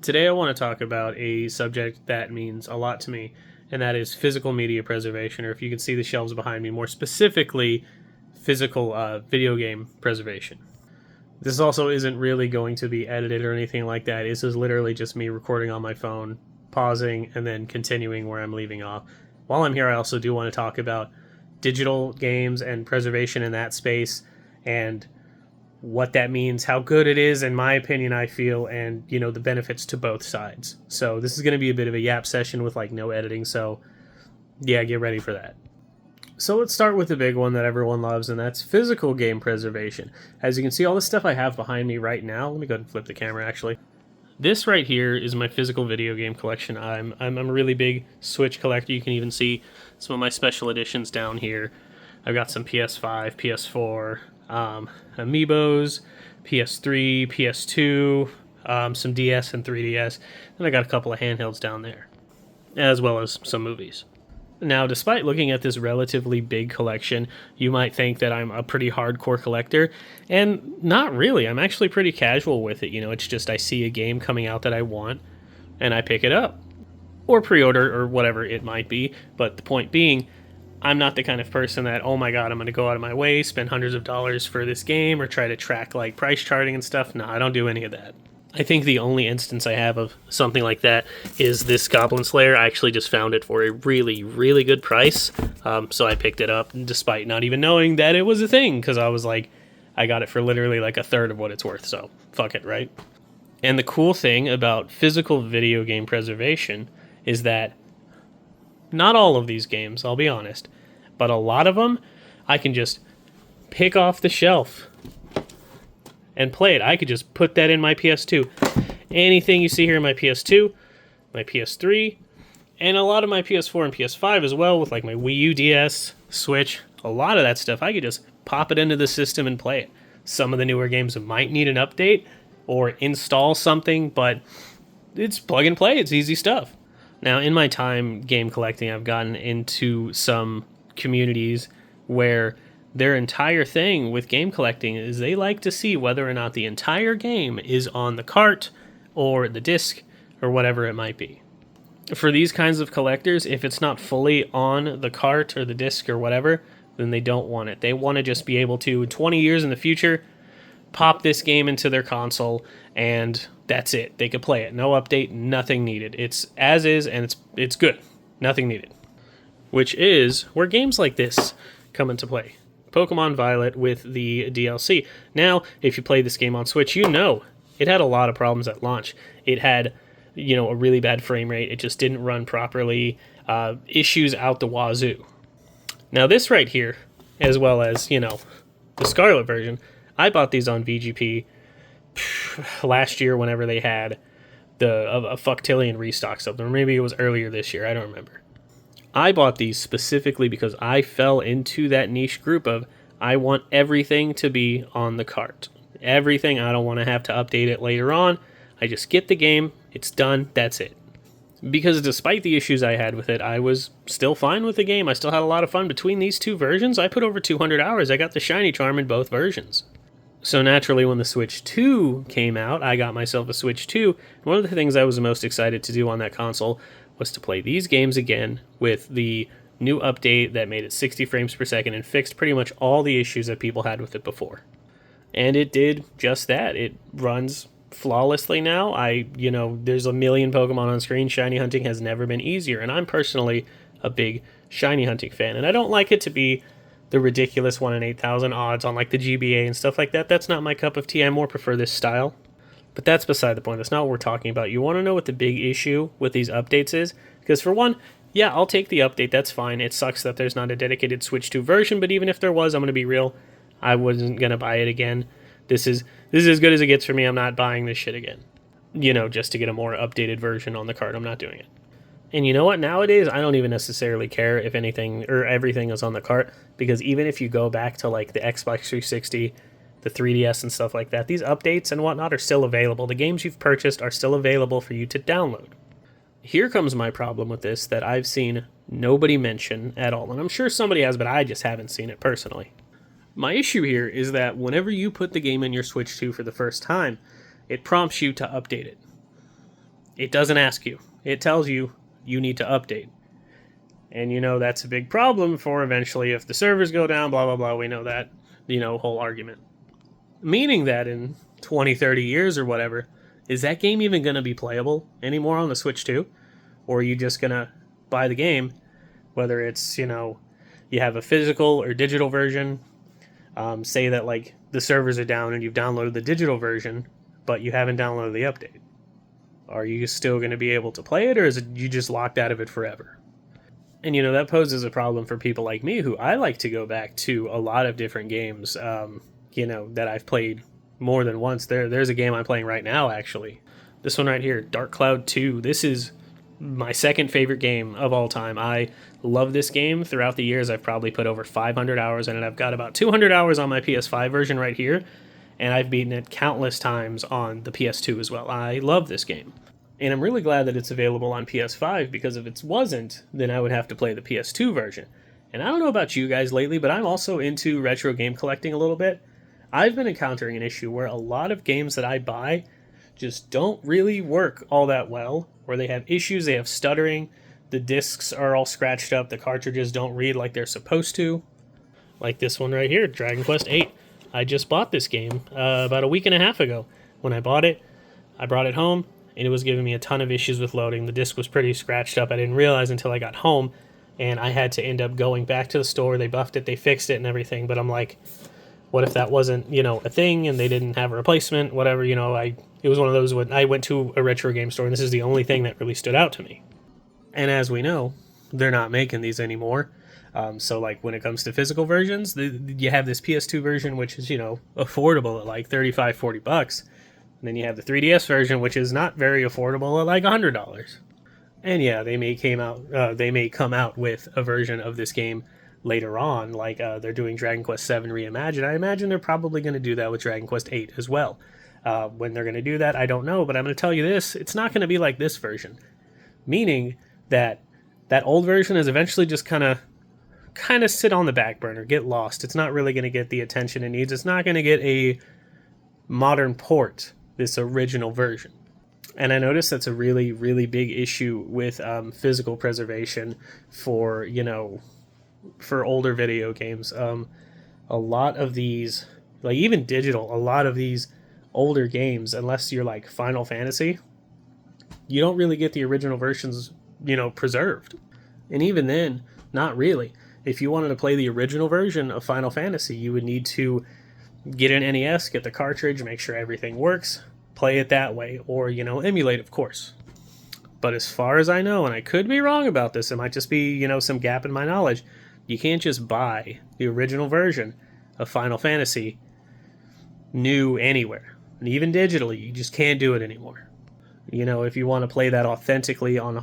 Today I want to talk about a subject that means a lot to me, and that is physical media preservation, or if you can see the shelves behind me, more specifically, physical video game preservation. This also isn't really going to be edited or anything like that. This is literally just me recording on my phone, pausing, and then continuing where I'm leaving off. While I'm here, I also do want to talk about digital games and preservation in that space, and what that means, how good it is, in my opinion, I feel, and the benefits to both sides. So this is going to be a bit of a yap session with like no editing. So yeah, get ready for that. So let's start with the big one that everyone loves, and that's physical game preservation. As you can see, all the stuff I have behind me right now. Let me go ahead and flip the camera. Actually, this right here is my physical video game collection. I'm a really big Switch collector. You can even see some of my special editions down here. I've got some PS5, PS4, Amiibos, PS3, PS2, some DS and 3DS, and I got a couple of handhelds down there, as well as some movies. Now, despite looking at this relatively big collection, you might think that I'm a pretty hardcore collector, and not really. I'm actually pretty casual with it. It's just I see a game coming out that I want, and I pick it up, or pre-order, or whatever it might be. But the point being, I'm not the kind of person that, oh my god, I'm going to go out of my way, spend hundreds of dollars for this game, or try to track like price charting and stuff. No, I don't do any of that. I think the only instance I have of something like that is this Goblin Slayer. I actually just found it for a really, really good price, so I picked it up despite not even knowing that it was a thing, because I was like, I got it for literally like a third of what it's worth, so fuck it, right? And the cool thing about physical video game preservation is that not all of these games, I'll be honest, but a lot of them I can just pick off the shelf and play it. I could just put that in my PS2. Anything you see here in my PS2, my PS3, and a lot of my PS4 and PS5 as well, with like my Wii U, DS, Switch, a lot of that stuff, I could just pop it into the system and play it. Some of the newer games might need an update or install something, but it's plug and play. It's easy stuff. Now, in my time game collecting, I've gotten into some communities where their entire thing with game collecting is they like to see whether or not the entire game is on the cart or the disc or whatever it might be. For these kinds of collectors, if it's not fully on the cart or the disc or whatever, then they don't want it. They want to just be able to, 20 years in the future, pop this game into their console, and that's it. They could play it. No update, nothing needed. It's as is, and it's good. Nothing needed. Which is where games like this come into play. Pokemon Violet with the DLC. Now, if you play this game on Switch, it had a lot of problems at launch. It had, a really bad frame rate. It just didn't run properly. Issues out the wazoo. Now, this right here, as well as, the Scarlet version, I bought these on VGP last year whenever they had a fucktillion restocks of them. Or maybe it was earlier this year. I don't remember. I bought these specifically because I fell into that niche group of I want everything to be on the cart. Everything. I don't want to have to update it later on. I just get the game. It's done. That's it. Because despite the issues I had with it, I was still fine with the game. I still had a lot of fun. Between these two versions, I put over 200 hours. I got the shiny charm in both versions. So naturally, when the Switch 2 came out, I got myself a Switch 2. One of the things I was most excited to do on that console was to play these games again with the new update that made it 60 frames per second and fixed pretty much all the issues that people had with it before. And it did just that. It runs flawlessly now. There's a million Pokemon on screen. Shiny hunting has never been easier, and I'm personally a big shiny hunting fan. And I don't like it to be the ridiculous 1 in 8,000 odds on like the GBA and stuff like that. That's not my cup of tea. I more prefer this style. But that's beside the point. That's not what we're talking about. You want to know what the big issue with these updates is? Because for one, yeah, I'll take the update. That's fine. It sucks that there's not a dedicated Switch 2 version, but even if there was, I'm going to be real. I wasn't going to buy it again. This is as good as it gets for me. I'm not buying this shit again. Just to get a more updated version on the card. I'm not doing it. And you know what? Nowadays, I don't even necessarily care if anything or everything is on the cart, because even if you go back to like the Xbox 360, the 3DS and stuff like that, these updates and whatnot are still available. The games you've purchased are still available for you to download. Here comes my problem with this that I've seen nobody mention at all, and I'm sure somebody has, but I just haven't seen it personally. My issue here is that whenever you put the game in your Switch 2 for the first time, it prompts you to update it. It doesn't ask you. It tells you you need to update. And that's a big problem for eventually if the servers go down, blah, blah, blah. We know that, whole argument. Meaning that in 20, 30 years or whatever, is that game even going to be playable anymore on the Switch 2? Or are you just going to buy the game, whether it's, you have a physical or digital version, say that like the servers are down and you've downloaded the digital version, but you haven't downloaded the update. Are you still going to be able to play it, or is it you just locked out of it forever? And, that poses a problem for people like me who I like to go back to a lot of different games, that I've played more than once. There's a game I'm playing right now, actually. This one right here, Dark Cloud 2. This is my second favorite game of all time. I love this game. Throughout the years, I've probably put over 500 hours in it. I've got about 200 hours on my PS5 version right here, and I've beaten it countless times on the PS2 as well. I love this game. And I'm really glad that it's available on PS5, because if it wasn't, then I would have to play the PS2 version. And I don't know about you guys lately, but I'm also into retro game collecting a little bit. I've been encountering an issue where a lot of games that I buy just don't really work all that well, or they have issues, they have stuttering, the discs are all scratched up, the cartridges don't read like they're supposed to. Like this one right here, Dragon Quest VIII. I just bought this game about a week and a half ago. When I bought it, I brought it home, and it was giving me a ton of issues with loading. The disc was pretty scratched up. I didn't realize until I got home, and I had to end up going back to the store. They buffed it, they fixed it and everything, but I'm like, what if that wasn't, a thing and they didn't have a replacement, whatever, it was one of those when I went to a retro game store, and this is the only thing that really stood out to me. And as we know, they're not making these anymore. So like when it comes to physical versions, you have this PS2 version, which is, affordable at like $35-40. And then you have the 3DS version, which is not very affordable at like $100. And yeah, they may come out with a version of this game later on, like they're doing Dragon Quest VII Reimagined. I imagine they're probably going to do that with Dragon Quest VIII as well. When they're going to do that, I don't know, but I'm going to tell you this, it's not going to be like this version. Meaning that old version is eventually just kind of sit on the back burner, get lost. It's not really going to get the attention it needs. It's not going to get a modern port, this original version. And I noticed that's a really, really big issue with physical preservation for, for older video games. A lot of these, like even digital, a lot of these older games, unless you're like Final Fantasy, you don't really get the original versions, preserved. And even then, not really. If you wanted to play the original version of Final Fantasy, you would need to get an NES, get the cartridge, make sure everything works, play it that way, or, emulate, of course. But as far as I know, and I could be wrong about this, it might just be, some gap in my knowledge, you can't just buy the original version of Final Fantasy new anywhere. And even digitally, you just can't do it anymore. If you want to play that authentically on,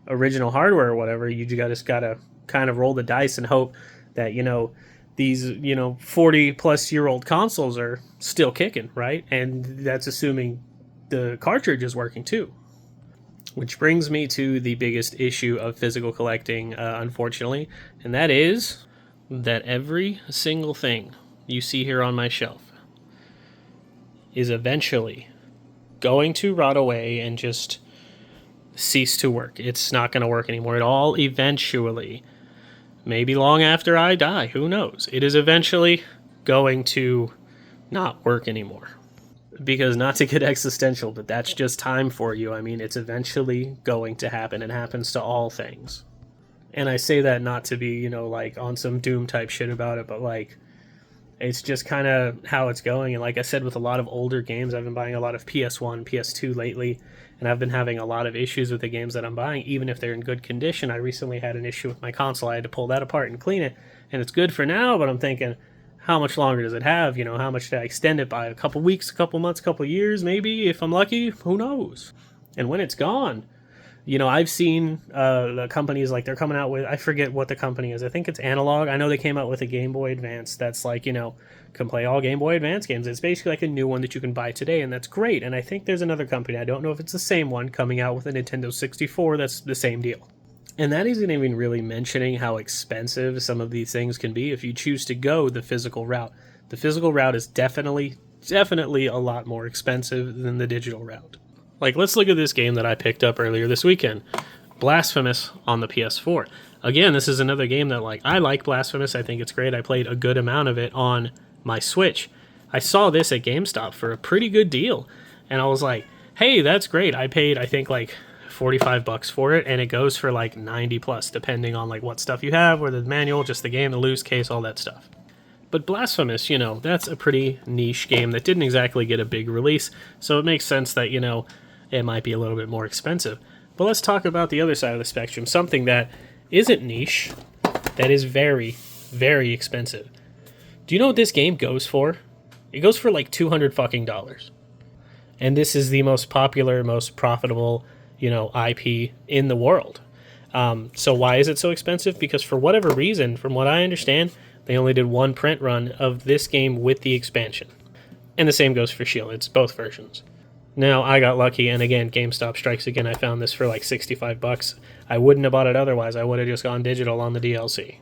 original hardware or whatever, you just gotta kind of roll the dice and hope that, these, 40 plus year old consoles are still kicking, right? And that's assuming the cartridge is working too. Which brings me to the biggest issue of physical collecting, unfortunately, and that is that every single thing you see here on my shelf is eventually going to rot away and just cease to work. It's not going to work anymore at all eventually. Maybe long after I die, who knows? It is eventually going to not work anymore. Because not to get existential, but that's just time for you. I mean, it's eventually going to happen. It happens to all things. And I say that not to be, like on some doom type shit about it, but like, it's just kind of how it's going. And like I said, with a lot of older games, I've been buying a lot of PS1, PS2 lately, and I've been having a lot of issues with the games that I'm buying, even if they're in good condition. I recently had an issue with my console. I had to pull that apart and clean it, and it's good for now, but I'm thinking, how much longer does it have? How much did I extend it by? A couple weeks, a couple months, a couple years, maybe, if I'm lucky? Who knows? And when it's gone, I've seen the companies, like, they're coming out with, I forget what the company is. I think it's Analog. I know they came out with a Game Boy Advance that's like, can play all Game Boy Advance games. It's basically like a new one that you can buy today, and that's great. And I think there's another company, I don't know if it's the same one, coming out with a Nintendo 64 that's the same deal. And that isn't even really mentioning how expensive some of these things can be if you choose to go the physical route. The physical route is definitely a lot more expensive than the digital route. Like, let's look at this game that I picked up earlier this weekend, Blasphemous on the PS4. Again, this is another game that, like, I like Blasphemous. I think it's great. I played a good amount of it on my Switch. I saw this at GameStop for a pretty good deal, and I was like, hey, that's great. I paid, I think, like $45 for it, and it goes for like 90 plus, depending on like what stuff you have, whether the manual, just the game, the loose case, all that stuff. But Blasphemous, that's a pretty niche game that didn't exactly get a big release, so it makes sense that, it might be a little bit more expensive. But let's talk about the other side of the spectrum, something that isn't niche, that is very, very expensive. Do you know what this game goes for? It goes for like $200 fucking dollars. And this is the most popular, most profitable, IP in the world. So why is it so expensive? Because for whatever reason, from what I understand, they only did one print run of this game with the expansion. And the same goes for Shield. It's both versions. Now, I got lucky, and again, GameStop strikes again. I found this for like $65. I wouldn't have bought it otherwise. I would have just gone digital on the DLC.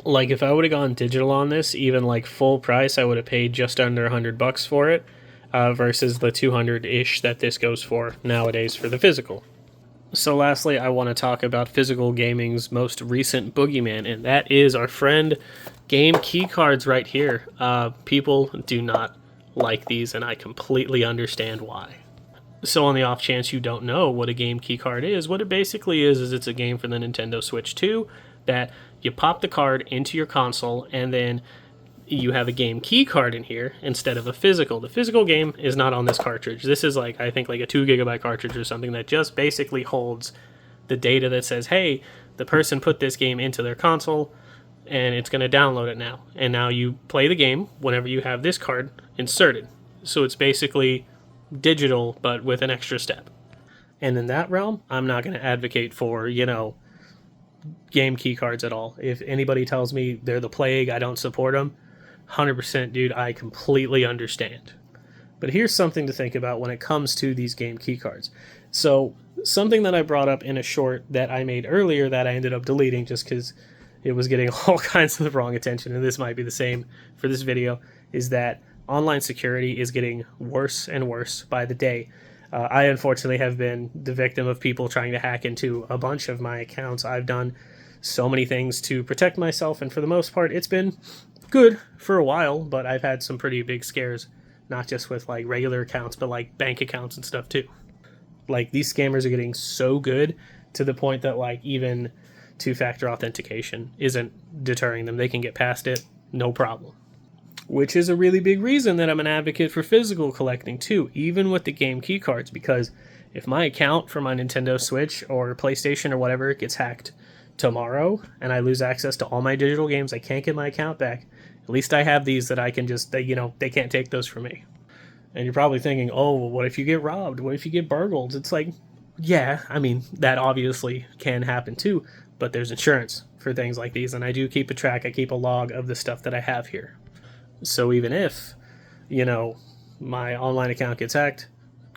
Like, if I would have gone digital on this, even like full price, I would have paid just under $100 for it, versus the 200-ish that this goes for nowadays for the physical. So lastly, I want to talk about physical gaming's most recent boogeyman, and that is our friend Game Keycards right here. People do not like these, and I completely understand why. So on the off chance you don't know what a game key card is, what it basically is it's a game for the Nintendo Switch 2 that you pop the card into your console, and then you have a game key card in here instead of a physical. The physical game is not on this cartridge. This is like, I think, like a 2 gigabyte cartridge or something that just basically holds the data that says, hey, the person put this game into their console, and it's going to download it now. And now you play the game whenever you have this card inserted. So it's basically digital, but with an extra step. And in that realm, I'm not going to advocate for, game key cards at all. If anybody tells me they're the plague, I don't support them, 100%, dude, I completely understand. But here's something to think about when it comes to these game key cards. So something that I brought up in a short that I made earlier that I ended up deleting just because it was getting all kinds of the wrong attention, and this might be the same for this video, is that online security is getting worse and worse by the day. I unfortunately have been the victim of people trying to hack into a bunch of my accounts. I've done so many things to protect myself, and for the most part, it's been good for a while, but I've had some pretty big scares, not just with like regular accounts, but like bank accounts and stuff too. Like, these scammers are getting so good to the point that like even two-factor authentication isn't deterring them. They can get past it, no problem. Which is a really big reason that I'm an advocate for physical collecting too, even with the game key cards, because if my account for my Nintendo Switch or PlayStation or whatever gets hacked tomorrow and I lose access to all my digital games, I can't get my account back. At least I have these that I can just, they can't take those from me. And you're probably thinking, oh, well, what if you get robbed? What if you get burgled? It's like, yeah, I mean, that obviously can happen too, but there's insurance for things like these, and I do keep a track, I keep a log of the stuff that I have here. So even if, my online account gets hacked,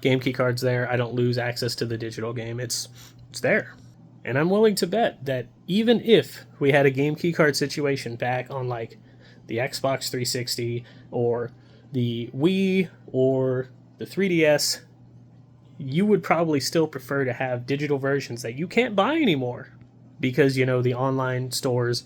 game key card's there, I don't lose access to the digital game, it's there. And I'm willing to bet that even if we had a game key card situation back on like the Xbox 360 or the Wii or the 3DS, you would probably still prefer to have digital versions that you can't buy anymore because, the online stores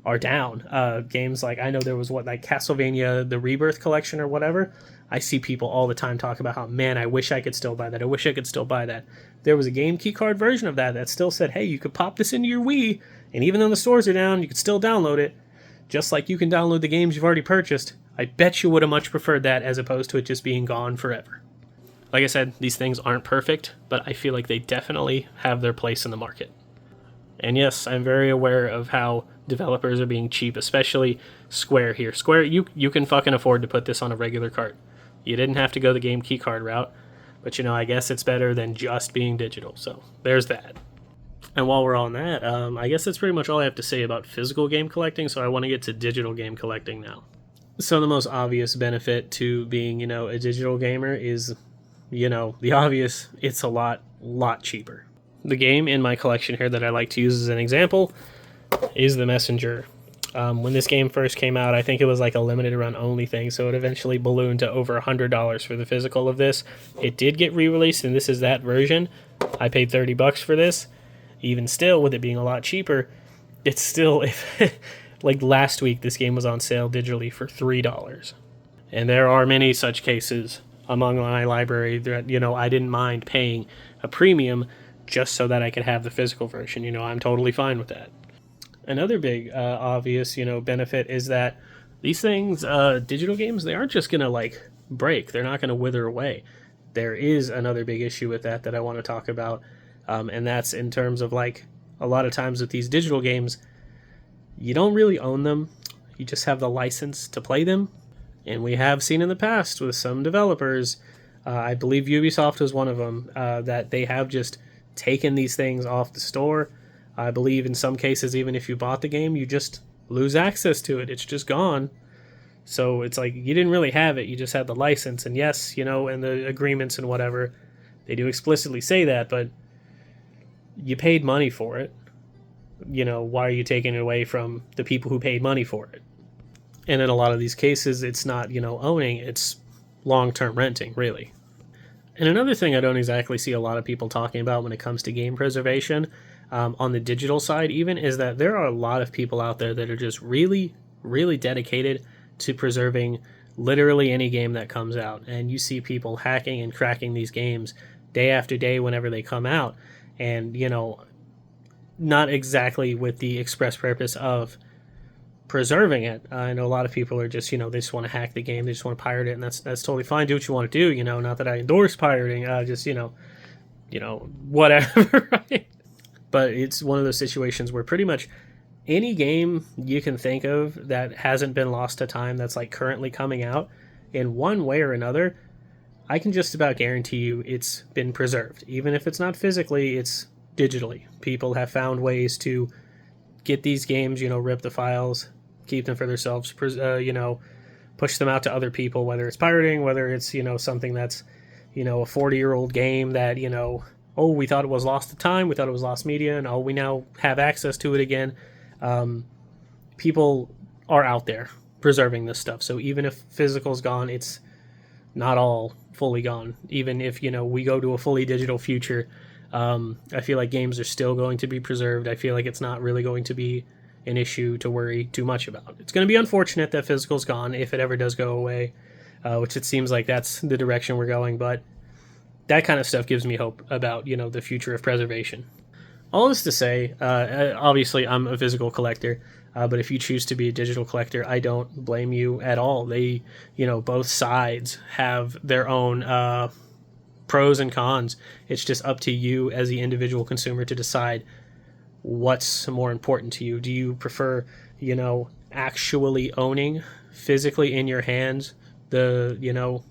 are down. Games like, I know there was like Castlevania, the Rebirth collection or whatever. I see people all the time talk about how, man, I wish I could still buy that. I wish I could still buy that. There was a game key card version of that still said, hey, you could pop this into your Wii, and even though the stores are down, you could still download it. Just like you can download the games you've already purchased. I bet you would have much preferred that as opposed to it just being gone forever. Like I said, these things aren't perfect, but I feel like they definitely have their place in the market. And yes, I'm very aware of how developers are being cheap, especially Square here. Square, you can fucking afford to put this on a regular cart. You didn't have to go the game key card route, but I guess it's better than just being digital, so there's that. And while we're on that, I guess that's pretty much all I have to say about physical game collecting, so I want to get to digital game collecting now. So the most obvious benefit to being, a digital gamer is, the obvious, it's a lot cheaper. The game in my collection here that I like to use as an example is The Messenger. When this game first came out, I think it was like a limited run only thing, so it eventually ballooned to over $100 for the physical of this. It did get re-released, and this is that version. I paid $30 for this. Even still, with it being a lot cheaper, it's still, like last week, this game was on sale digitally for $3. And there are many such cases among my library that, I didn't mind paying a premium just so that I could have the physical version. I'm totally fine with that. Another big obvious, benefit is that these things, digital games, they aren't just going to like break. They're not going to wither away. There is another big issue with that I want to talk about. And that's in terms of like a lot of times with these digital games, you don't really own them. You just have the license to play them. And we have seen in the past with some developers, I believe Ubisoft was one of them, that they have just taken these things off the store. I believe in some cases, even if you bought the game, you just lose access to it. It's just gone. So it's like you didn't really have it. You just had the license. And yes, and the agreements and whatever, they do explicitly say that, but you paid money for it. Why are you taking it away from the people who paid money for it? And in a lot of these cases, it's not, owning, it's long-term renting, really. And another thing I don't exactly see a lot of people talking about when it comes to game preservation, on the digital side even, is that there are a lot of people out there that are just really, really dedicated to preserving literally any game that comes out. And you see people hacking and cracking these games day after day whenever they come out. And, not exactly with the express purpose of preserving it. I know a lot of people are just, they just want to hack the game, they just want to pirate it, and that's totally fine. Do what you want to do, not that I endorse pirating, just, whatever, right? But it's one of those situations where pretty much any game you can think of that hasn't been lost to time that's like currently coming out in one way or another, I can just about guarantee you it's been preserved. Even if it's not physically, it's digitally. People have found ways to get these games, rip the files, keep them for themselves, push them out to other people, whether it's pirating, whether it's, something that's, a 40-year-old game that, we thought it was lost to time, we thought it was lost media, and we now have access to it again. People are out there preserving this stuff. So even if physical's gone, it's not all fully gone. Even if, we go to a fully digital future, I feel like games are still going to be preserved. I feel like it's not really going to be an issue to worry too much about. It's going to be unfortunate that physical's gone if it ever does go away, which it seems like that's the direction we're going, but that kind of stuff gives me hope about, the future of preservation. All this to say, obviously I'm a physical collector, but if you choose to be a digital collector, I don't blame you at all. They, both sides have their own pros and cons. It's just up to you as the individual consumer to decide what's more important to you. Do you prefer, actually owning physically in your hands the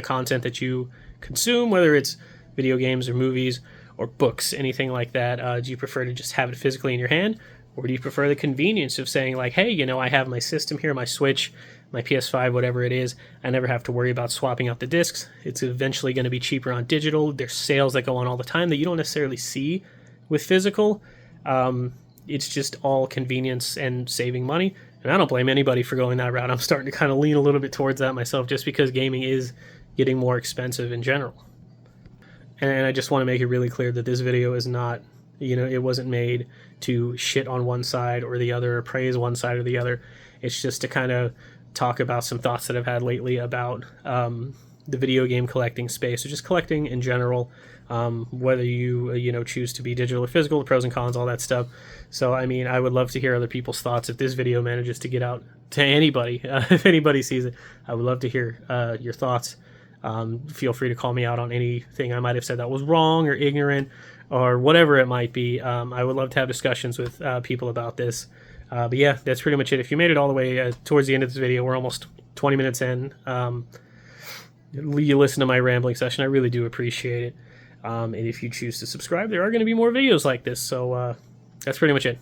content that you consume, whether it's video games or movies or books, anything like that? Do you prefer to just have it physically in your hand, or do you prefer the convenience of saying like, hey, I have my system here, my Switch, my PS5, whatever it is, I never have to worry about swapping out the discs. It's eventually going to be cheaper on digital. There's sales that go on all the time that you don't necessarily see with physical. It's just all convenience and saving money, and I don't blame anybody for going that route. I'm starting to kind of lean a little bit towards that myself, just because gaming is getting more expensive in general. And I just want to make it really clear that this video is not, it wasn't made to shit on one side or the other, or praise one side or the other. It's just to kind of talk about some thoughts that I've had lately about the video game collecting space, or just collecting in general, whether you choose to be digital or physical, the pros and cons, all that stuff. So, I would love to hear other people's thoughts. If this video manages to get out to anybody, if anybody sees it, I would love to hear your thoughts. Feel free to call me out on anything I might have said that was wrong or ignorant or whatever it might be. I would love to have discussions with people about this. But yeah, that's pretty much it. If you made it all the way towards the end of this video, we're almost 20 minutes in. You listen to my rambling session. I really do appreciate it. And if you choose to subscribe, there are going to be more videos like this. So that's pretty much it.